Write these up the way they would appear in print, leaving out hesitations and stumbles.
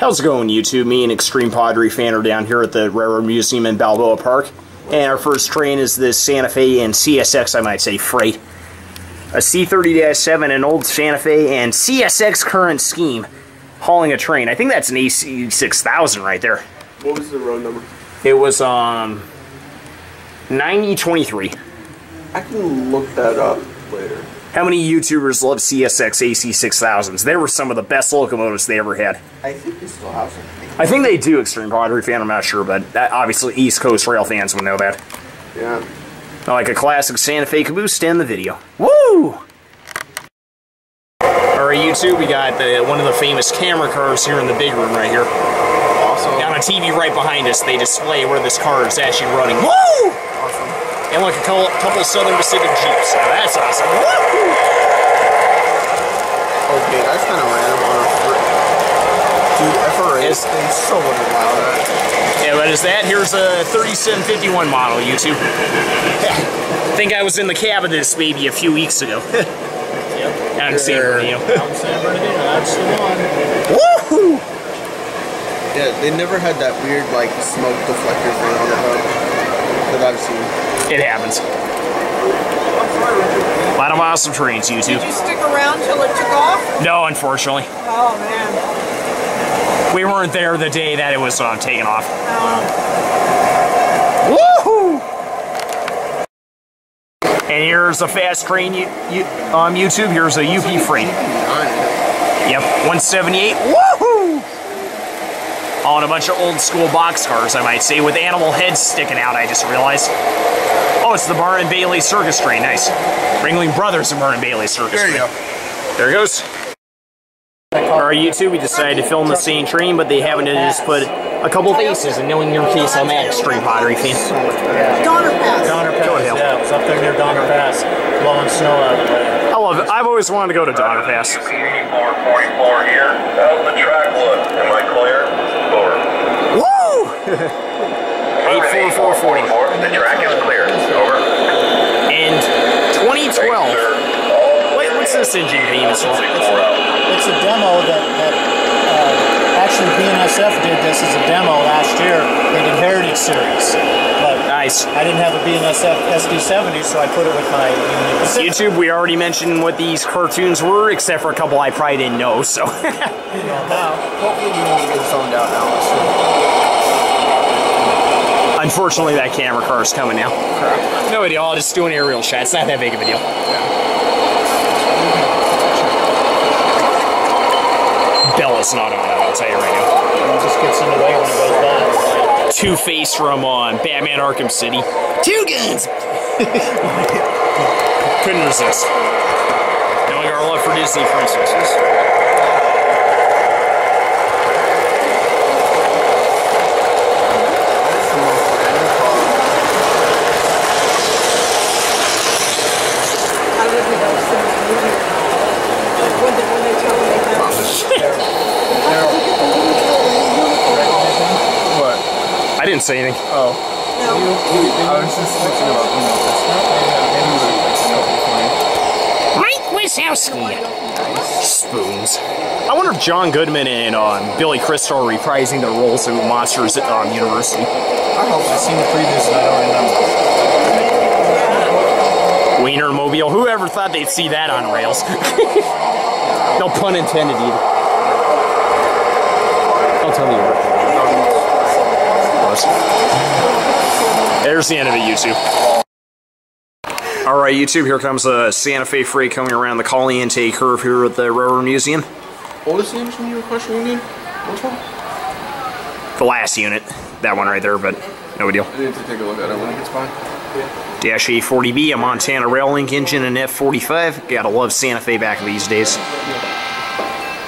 How's it going, YouTube? Me and Extreme Padre fan are down here at the Railroad Museum in Balboa Park. And our first train is this Santa Fe and CSX, I might say, freight. A C30-7, an old Santa Fe, and CSX current scheme hauling a train. I think that's an AC 6000 right there. What was the road number? It was 9023. I can look that up later. How many YouTubers love CSX AC 6000s? They were some of the best locomotives they ever had. I think they still have some. I think they do, Extreme Padre fan, I'm not sure, but obviously East Coast rail fans would know that. Yeah. Like a classic Santa Fe caboose to end the video. Woo! Alright, YouTube, we got one of the famous camera cars here in the big room right here. Awesome. On a TV right behind us, they display where this car is actually running. Woo! Awesome. And like a couple Southern Pacific Jeeps. Now that's awesome. Woo! Okay, that's kind of random on a dude, FRA, they so wouldn't allow that. Yeah, but is that? Here's a 3751 model, YouTube. I think I was in the cab of this baby a few weeks ago. Yep. Out in San Bernardino. Out in San Bernardino, that's the one. Woohoo! Yeah, they never had that weird, like, smoke deflector thing on the hub that I've seen. It happens. A lot of awesome trains, YouTube. Did you stick around till it took off? No, unfortunately. Oh, man. We weren't there the day that it was taken off. Oh. Woohoo! And here's a fast train on YouTube. Here's a UP freight. Yep, 178. Woohoo! On a bunch of old school boxcars, I might say, with animal heads sticking out, I just realized. Oh, it's the Barn and Bailey Circus train. Nice. Ringling Brothers and Barn and Bailey Circus train. There you go. There it goes. Alright, YouTube, we decided to film the same train, but they happened to just put a couple faces, and knowing your case, I'm an Extreme Padre fan. Donner Pass. Donner Pass, Go to hell. yeah, it was up there near Donner Pass, blowing snow out of the way. I love it. I've always wanted to go to Donner Pass. 8444 here. How's the track look? Am I clear? Over. Woo! 8444. The track is clear. Over. And 2012. Wait, what's this engine beam? It's a demo that actually BNSF did this as a demo last year. They did Heritage Series. But Nice. I didn't have a BNSF SD70, so I put it with my Union Pacific. YouTube, we already mentioned what these cartoons were, except for a couple I probably didn't know, so. Now, Hopefully you won't get zoned out now. Unfortunately, that camera car is coming now. Crap. No deal, I'll just do an aerial shot. It's not that big of a deal. Bella's not on it, I'll tell you right now. it just gets in the way when it goes by. Two-Face from Batman Arkham City. Two guns! Couldn't resist. Knowing our love for Disney princesses. I didn't say anything. Oh. No. I was just thinking about Mike Wazowski. Spoons. I wonder if John Goodman and Billy Crystal are reprising their roles of monsters at University. I hope I've seen the previous and I don't remember. Wiener Mobile. Whoever thought they'd see that on rails? No pun intended either. Don't tell me you're right. There's the end of it, YouTube. Alright, YouTube, here comes a Santa Fe freight coming around the Caliente curve here at the Railroad Museum. What was the engine you were questioning again? Which one? The last unit. That one right there, but no deal. I need to take a look at it when it gets by. Dash A40B, a Montana Rail Link engine, and F45. Gotta love Santa Fe back these days.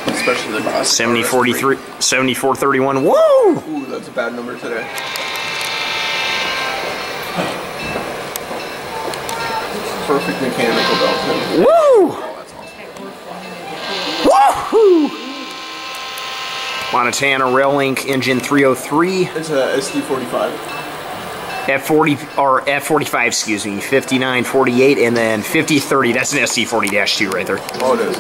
Especially the class. 7043, 7431. Woo! Ooh, that's a bad number today. Perfect mechanical belt. Woo! Oh, that's awesome. Woohoo! Montana Rail Link engine 303. It's a SD45. F40 or F45, excuse me, 5948, and then 5030. That's an SD40-2 right there. Oh, it is.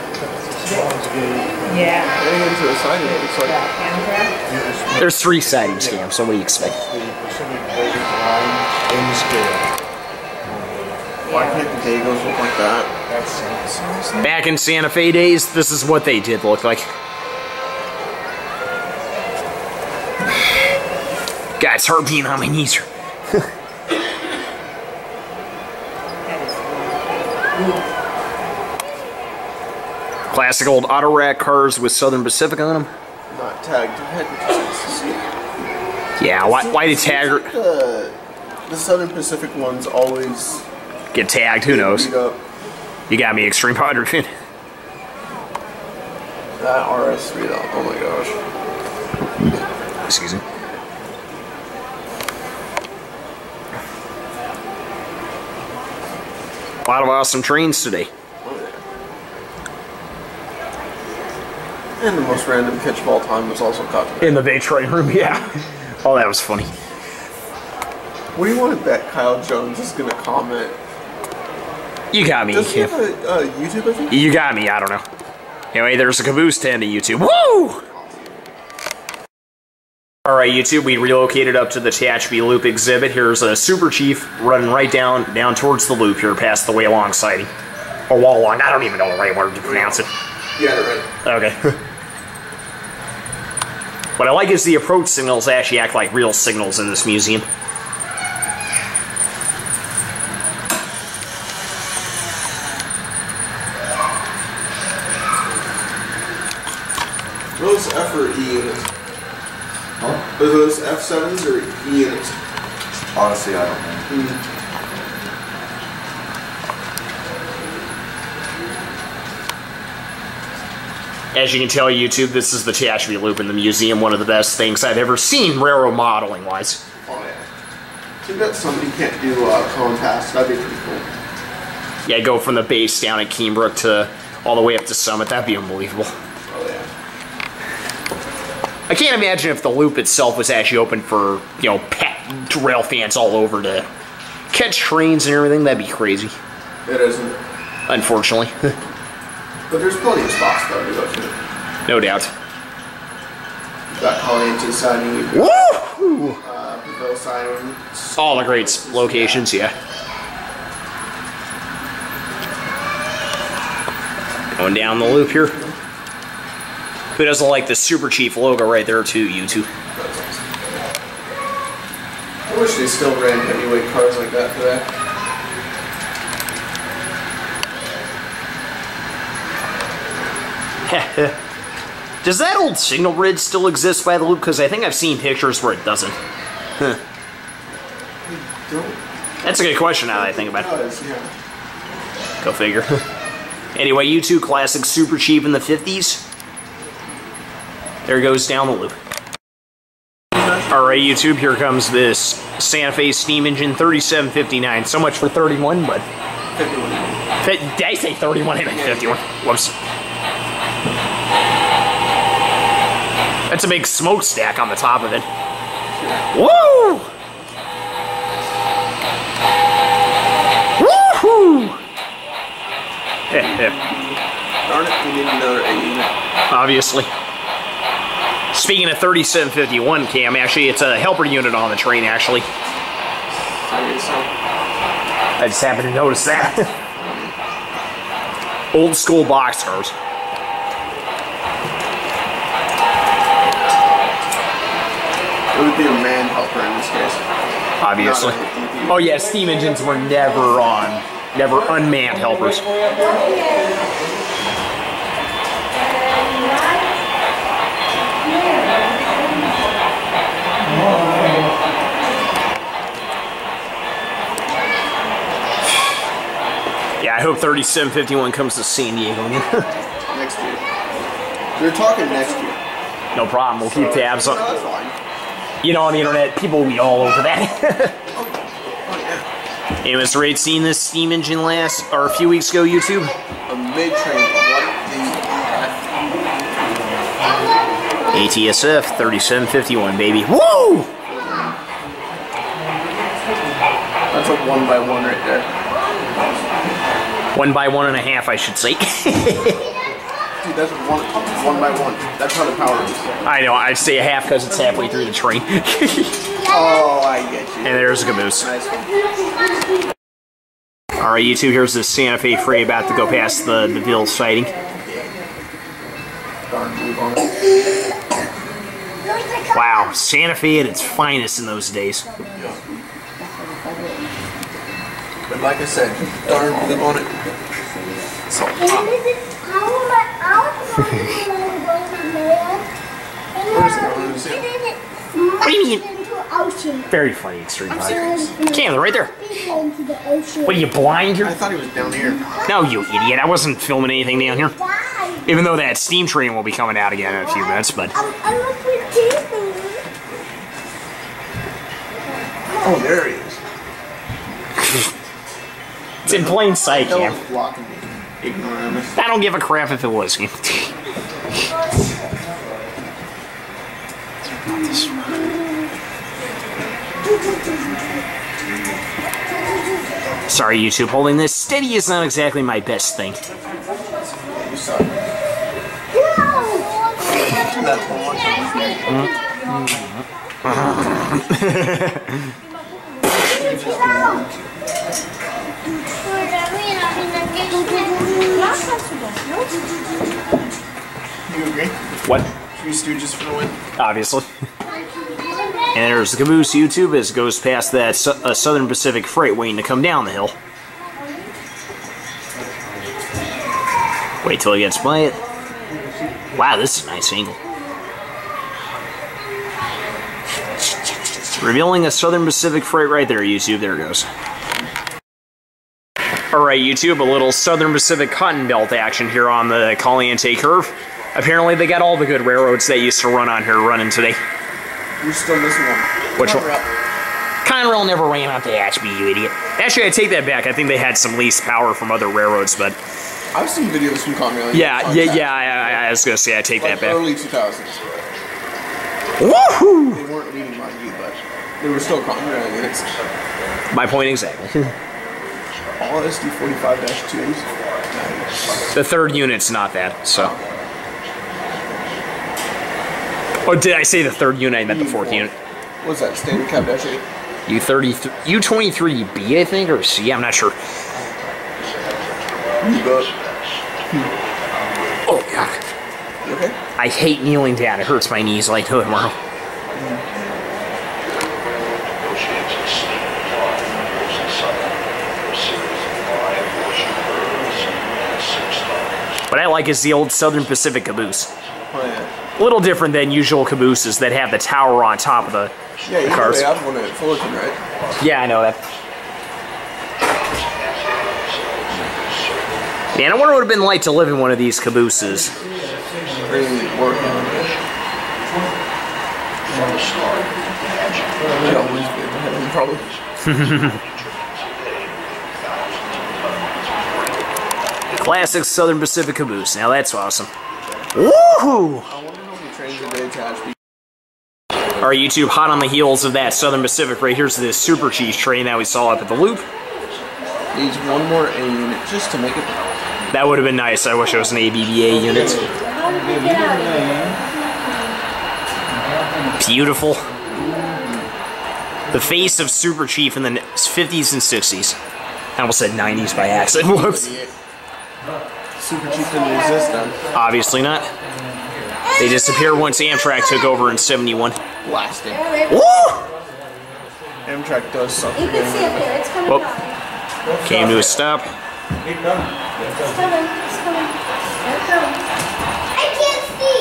Yeah. Getting into the siding, it looks like. There's 3 sidings, Cam, so what do you expect? Why can't the Dagos look like that? Back in Santa Fe days, this is what they did look like. God, it's hard being on my knees here. Classic old auto rack cars with Southern Pacific on them. Not tagged. Yeah, why did tag her? The Southern Pacific ones always Get tagged, who knows? beat up. You got me, Extreme 100. That RS3 though, oh my gosh. Excuse me. A lot of awesome trains today. Oh, yeah. And the most random catch of all time was also caught today. In the bay train room, yeah. Oh, that was funny. What do you want to bet Kyle Jones is going to comment? You got me. Does he have a YouTube, I think? You got me, I don't know. Anyway, there's a caboose tent to YouTube. Woo! Alright, YouTube, we relocated up to the Tehachapi Loop exhibit. Here's a Super Chief running right down towards the loop here, past the way along siding. Or wall along, I don't even know the right word to pronounce it. Yeah, right. Okay. What I like is the approach signals actually act like real signals in this museum. Those F or E units? Huh? Are those F7s or E units? Honestly, I don't know. As you can tell, YouTube, this is the Tehachapi Loop in the museum. One of the best things I've ever seen, railroad modeling-wise. Oh yeah. Too bad somebody can't do compass. That'd be pretty cool. Yeah, go from the base down at Keenbrook to all the way up to Summit. That'd be unbelievable. Oh yeah. I can't imagine if the loop itself was actually open for, you know, rail fans all over to catch trains and everything. That'd be crazy. It isn't. Unfortunately. But there's plenty of spots though to go to. No doubt. You've got Caliente siding, you've got Woo! Brazil siding. All the great locations, yeah. Going down the loop here. Who doesn't like the Super Chief logo right there too, YouTube? I wish they still ran heavyweight cars like that today. Does that old signal bridge still exist by the loop? Because I think I've seen pictures where it doesn't. Huh. That's a good question now that I think about it. Yeah. Go figure. Anyway, YouTube, classic Super Chief in the 50s. There it goes down the loop. Alright, YouTube, here comes this Santa Fe steam engine 3759. So much for 31, but... 51. Did I say 31? I meant 51. Whoops. That's a big smokestack on the top of it. Woo! Woohoo! Darn it, we need another 8 unit. Obviously. Speaking of 3751, Cam, actually, it's a helper unit on the train, actually. I just happened to notice that. Old school boxcars. It would be a man helper in this case. Obviously. Oh yeah, steam engines were never unmanned helpers. Yeah, I hope 3751 comes to San Diego. Next year. We're talking next year. No problem, we'll keep tabs on. No, that's fine. You know, on the internet, people will be all over that. Oh yeah. Hey, Mr. Raid, seen this steam engine a few weeks ago, YouTube? A mid-train, what the... ATSF 3751, baby. Woo! That's a 1x1 right there. 1 by 1.5, I should say. Dude, he does it one by one. That's how the power is. I know, I'd say a half because it's halfway through the train. Oh, I get you. And there's a caboose. Nice one. Alright, YouTube, here's the Santa Fe freight about to go past the Ville sighting. Darn move on it. Wow, Santa Fe at its finest in those days. But like I said, darn move on it. So, What do you mean? Very funny, Extreme Podcast. Cam, they're right there. What are you, blind here? I thought he was down here. No, you idiot. I wasn't filming anything down here. Even though that steam train will be coming out again in a few minutes, but... Oh, there he is. It's in plain sight, That Cam. was blocking me. Ignoramus. I don't give a crap if it was. Sorry, YouTube. Holding this steady is not exactly my best thing. You suck. That's the one. You agree? What? 3 Stooges for the win. Obviously. And there's the caboose, YouTube, as it goes past that Southern Pacific freight waiting to come down the hill. Wait till it gets by it. Wow, this is a nice angle. Revealing a Southern Pacific freight right there, YouTube. There it goes. Alright, YouTube, a little Southern Pacific cotton belt action here on the Caliente curve. Apparently they got all the good railroads that used to run on here running today. You're still missing one. Which one? Conrail never ran out Tehachapi, you idiot. Actually, I take that back. I think they had some leased power from other railroads, but... I've seen videos from Conrail. Yeah, I was going to say, I take that back. Early 2000s. Woohoo! They weren't leading mind you, but they were still Conrail units. My point exactly. All SD45-2s. Nice. The third unit's not that, so... Oh, did I say the third unit? I meant the fourth unit. What's that? Standard cab dash 8? U23B, I think, or C? I'm not sure. Oh, God. You okay? I hate kneeling down. It hurts my knees like no tomorrow. What I like is the old Southern Pacific caboose. Oh, yeah. A little different than usual cabooses that have the tower on top of the cars. They have one at Fullerton, right? Yeah, I know that. Man, I wonder what it would have been like to live in one of these cabooses. Really working on it. I'd always be ahead of them, probably. Classic Southern Pacific caboose. Now that's awesome. Woohoo! I wonder how many trains a day Tehachapi. Alright, YouTube, hot on the heels of that Southern Pacific. Right here's the Super Cheese train that we saw up at the loop. Needs one more A unit just to make it. That would have been nice. I wish it was an ABBA unit. Beautiful. The face of Super Chief in the 50s and 60s. I almost said 90s by accident. Whoops. Super Chief didn't exist then. Obviously not. They disappeared once Amtrak took over in 71. Blasted. Woo! Amtrak does suck. You can see it there. It's coming Whoop. down. Came to a stop. It's coming. It's coming. It's coming. I can't see.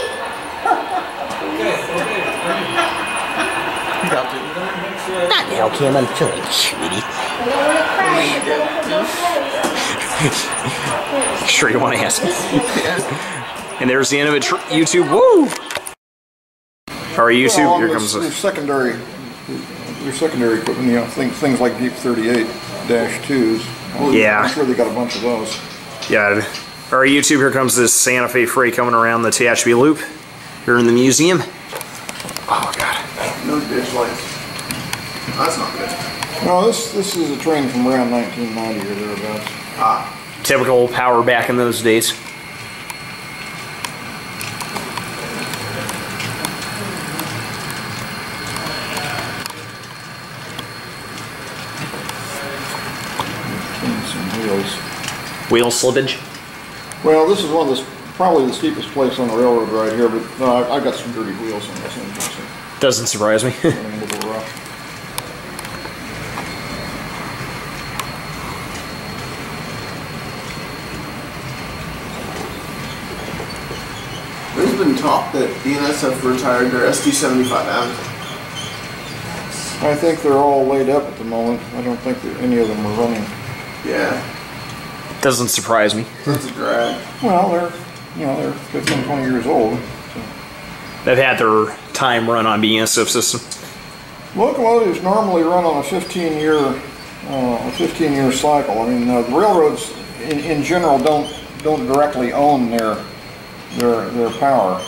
Not now, Cam. I'm feeling shitty. I don't want to crash. Sure you want to ask me. And there's the end of it, YouTube. Woo! Alright, YouTube, here comes Your the... secondary equipment, you know, things like Deep 38-2s. Well, Yeah. I'm sure they got a bunch of those. Yeah. Alright, YouTube, here comes this Santa Fe freight coming around the Tehachapi Loop. Here in the museum. Oh, God. No ditch lights. That's not good. No, this is a train from around 1990 or thereabouts. Ah. Typical power back in those days. Wheel slippage? Well, this is one of the, probably the steepest place on the railroad right here, but I've got some dirty wheels on this engine, so Doesn't surprise me. I'm a little rough. There's been talk that BNSF retired their SD75Ms. I think they're all laid up at the moment. I don't think that any of them are running. Yeah, Doesn't surprise me. that's a drag. Well, they're 15, 20 years old. So. They've had their time run on BNSF system. Locomotives normally run on a 15-year cycle. I mean, the railroads in general don't directly own their power.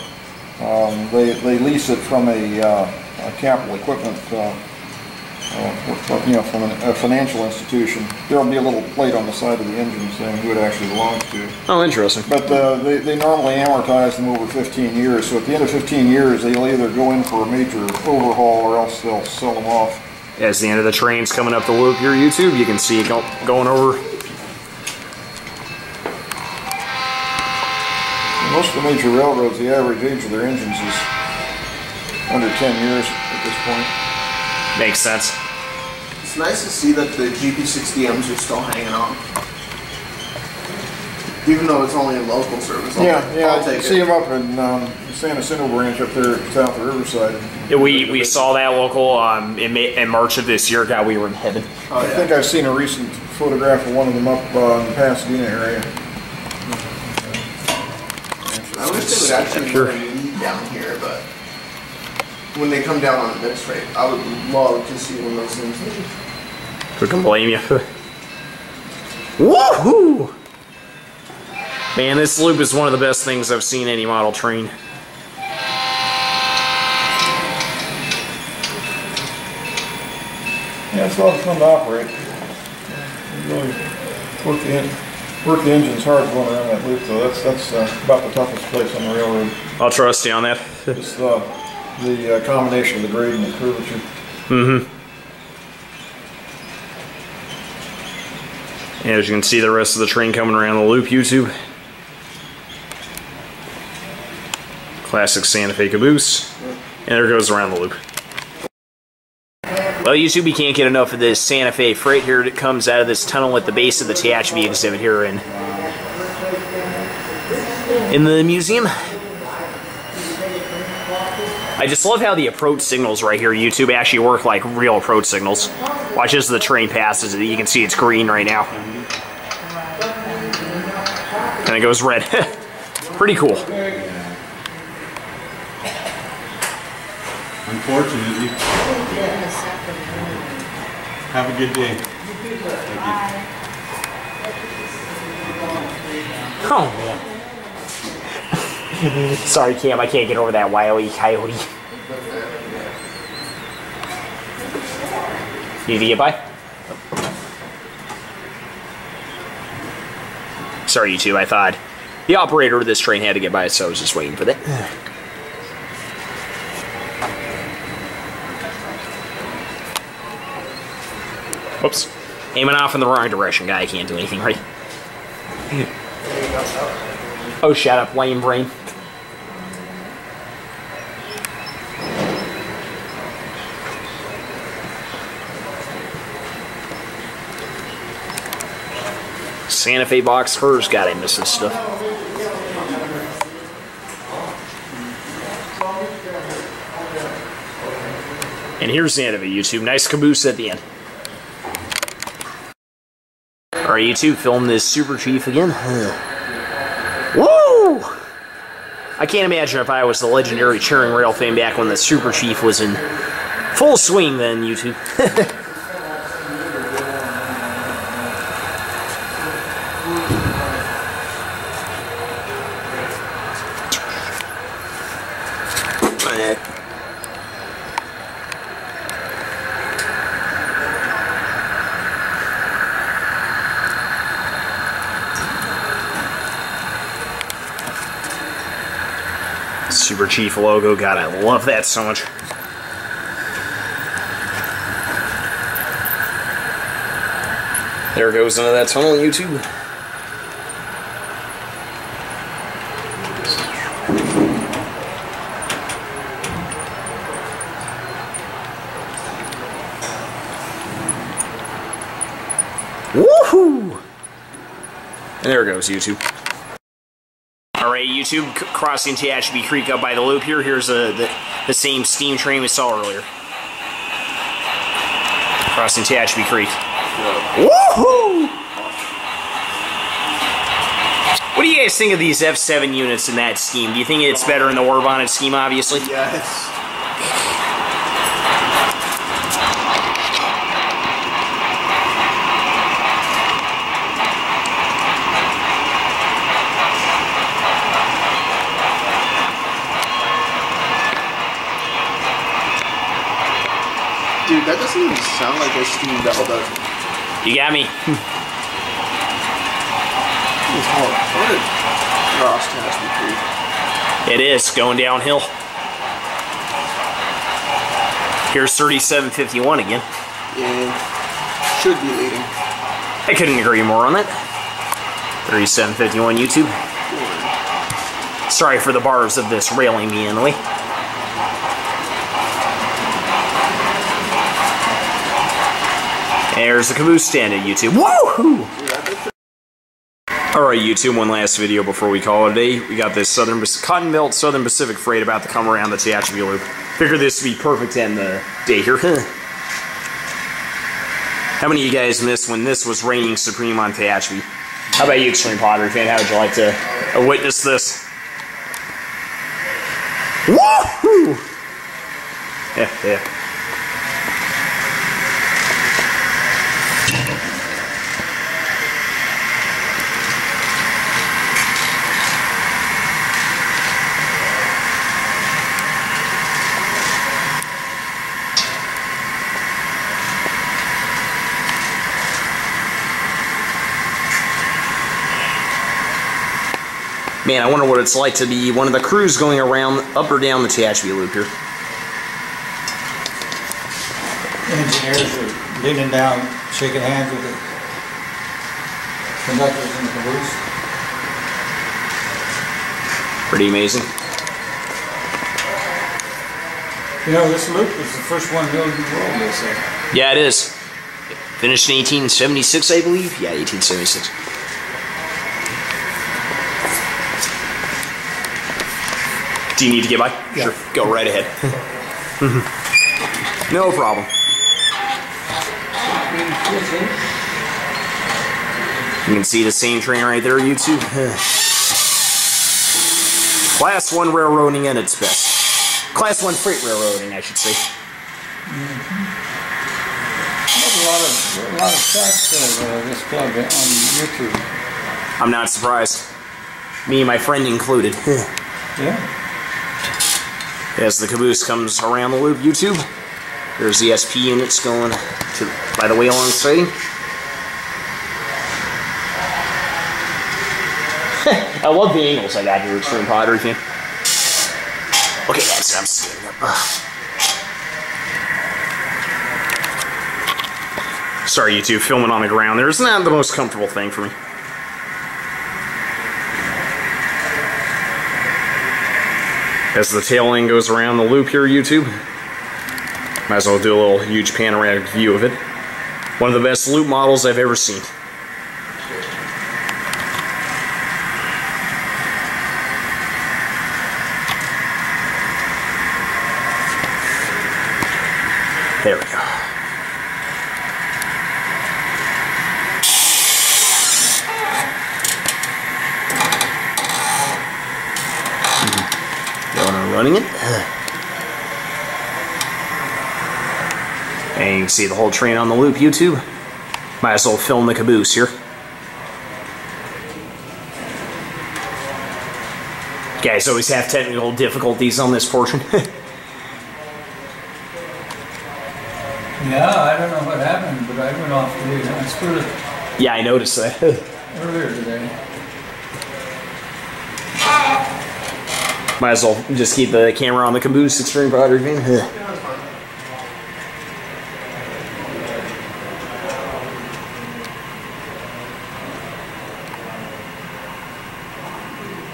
They lease it from a capital equipment, from a financial institution. There'll be a little plate on the side of the engine saying who it actually belongs to. Oh, interesting. But they normally amortize them over 15 years. So at the end of 15 years, they'll either go in for a major overhaul or else they'll sell them off. As the end of the train's coming up the loop here, YouTube, you can see it going over. Most of the major railroads, the average age of their engines is under 10 years at this point. Makes sense. It's nice to see that the GP60Ms are still hanging on. Even though it's only a local service. I'll take see it. them up in San Jacinto branch up there south of Riverside. Yeah, we saw that local in March of this year. God, we were in heaven. Oh, I think I've seen a recent photograph of one of them up in the Pasadena area. I wish they would actually lead down here, but when they come down on the mixed rate, I would love to see one of those things. Who can blame you? Woohoo! Man, this loop is one of the best things I've seen any model train. Yeah, it's a lot of fun to operate. You really work the engines hard going around that loop, though. That's about the toughest place on the railroad. I'll trust you on that. It's the combination of the grade and the curvature. Mm-hmm. And as you can see, the rest of the train coming around the loop, YouTube. Classic Santa Fe caboose. And there it goes around the loop. Well, YouTube, you can't get enough of this Santa Fe freight here that comes out of this tunnel at the base of the Tehachapi exhibit here in the museum. I just love how the approach signals right here, YouTube, actually work like real approach signals. Watch as the train passes it. You can see it's green right now. And it goes red. Pretty cool. Unfortunately. Have a good day. Oh, man. Sorry, Cam, I can't get over that Wile E. Coyote. Need to get by? Sorry, you two, I thought the operator of this train had to get by, so I was just waiting for that. Whoops. Aiming off in the wrong direction, guy. I can't do anything right. Oh, shut up, lame brain. Santa Fe box hers. God, I miss this stuff. And here's the end of it, YouTube. Nice caboose at the end. Alright, YouTube, film this Super Chief again. Woo! I can't imagine if I was the legendary cheering rail fan back when the Super Chief was in full swing then, YouTube. Super Chief logo, God, I love that so much. There it goes into that tunnel, YouTube. Woohoo! And there goes YouTube. Alright, YouTube, crossing Tehachapi Creek up by the loop here. Here's the same steam train we saw earlier. Crossing Tehachapi Creek. Woohoo! What do you guys think of these F7 units in that scheme? Do you think it's better in the war bonnet scheme, obviously? Yes. Dude, that doesn't even sound like a steam bell, does it? You got me. It's hard to cross Tehachapi Creek. It is, going downhill. Here's 3751 again. Yeah, should be leading. I couldn't agree more on that. 3751 YouTube. Sorry for the bars of this railing me in the way. There's the caboose stand at YouTube. Woohoo! Alright YouTube, one last video before we call it a day. We got this Cotton Belt Southern Pacific freight about to come around the Tehachapi Loop. Figured this would be perfect to end the day here. How many of you guys missed when this was reigning supreme on Tehachapi? How about you, Extreme Pottery fan? How would you like to witness this? Woohoo! Yeah. Man, I wonder what it's like to be one of the crews going around up or down the Tehachapi Loop here. Engineers are leaning down, shaking hands with the conductors in the caboose. Pretty amazing. You know, this loop is the first one built in the world, they say. Yeah, it is. Finished in 1876, I believe. Yeah, 1876. Do you need to get by? Yeah. Sure. Go right ahead. No problem. You can see the same train right there, YouTube. Class 1 railroading at its best. Class 1 freight railroading, I should say. There's a lot of tracks of this club on YouTube. I'm not surprised. Me and my friend included. Yeah. As the caboose comes around the loop, YouTube, there's the SP units going by the way along siding. I love the angles I got here, Extreme Pottery fan. Okay, that's I'm standing up. Sorry, YouTube, filming on the ground there is not the most comfortable thing for me. As the tail end goes around the loop here, YouTube, might as well do a little huge panoramic view of it. One of the best loop models I've ever seen. There we go. Running it. And you can see the whole train on the loop, YouTube. Might as well film the caboose here. Guys always have technical difficulties on this portion. Yeah, I don't know what happened, but I went off the lead. I screwed it Yeah, I noticed that. earlier today. Might as well just keep the camera on the caboose, Extreme Pottery fan.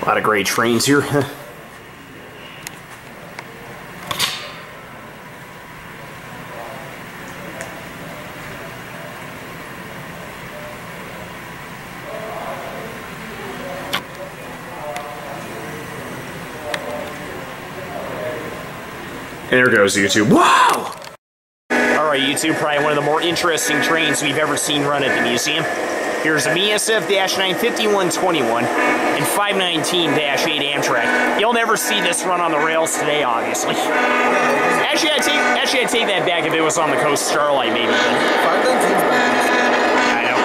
A lot of great trains here. And there goes YouTube. Wow! Alright, YouTube, probably one of the more interesting trains we've ever seen run at the museum. Here's a BSF-95121 and 519-8 Amtrak. You'll never see this run on the rails today, obviously. Actually, I'd take that back if it was on the Coast Starlight, maybe. I know.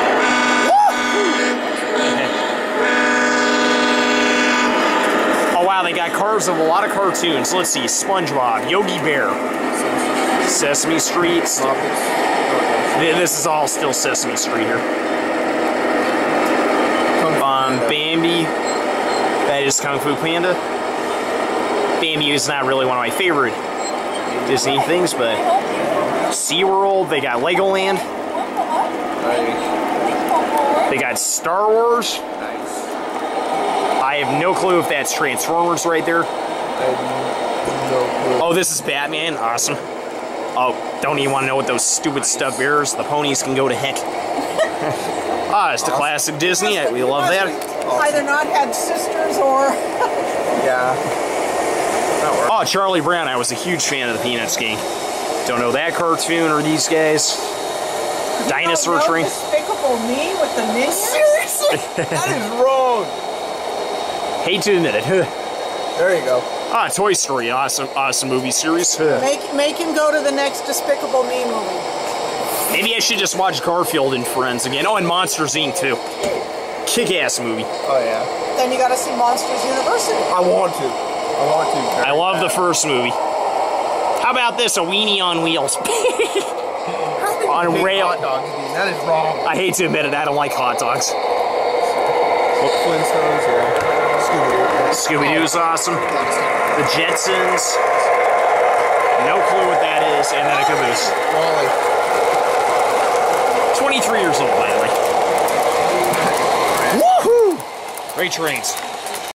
Oh, wow, they got cars of a lot of cartoons. Let's see, SpongeBob, Yogi Bear, Sesame Street. This is all still Sesame Street here. Bambi, that is Kung Fu Panda. Bambi is not really one of my favorite Disney things, but SeaWorld, they got Legoland. They got Star Wars. I have no clue if that's Transformers right there. Oh, this is Batman, awesome. Oh, don't even want to know what those stupid stuffed bears, the ponies can go to heck. It's the classic Disney. We love that. Either not had sisters or... Yeah. Oh, Charlie Brown. I was a huge fan of the Peanuts gang. Don't know that cartoon or these guys. Dinosaur Train. Despicable Me with the minions? Seriously? That is wrong. Hate to admit it. There you go. Toy Story. Awesome movie series. Make him go to the next Despicable Me movie. Maybe I should just watch Garfield and Friends again. Oh, and Monsters, Inc. too. Kick-ass movie. Oh, yeah. Then you gotta see Monsters University. I want to. I love the first movie. How about this? A weenie on wheels. On rail. Hot dogs, dude. That is wrong. I hate to admit it, I don't like hot dogs. Flintstones, yeah. Scooby-Doo's awesome. The Jetsons. No clue what that is. And then a caboose. Wally. 23 years old, by the way. Woohoo! Great trains.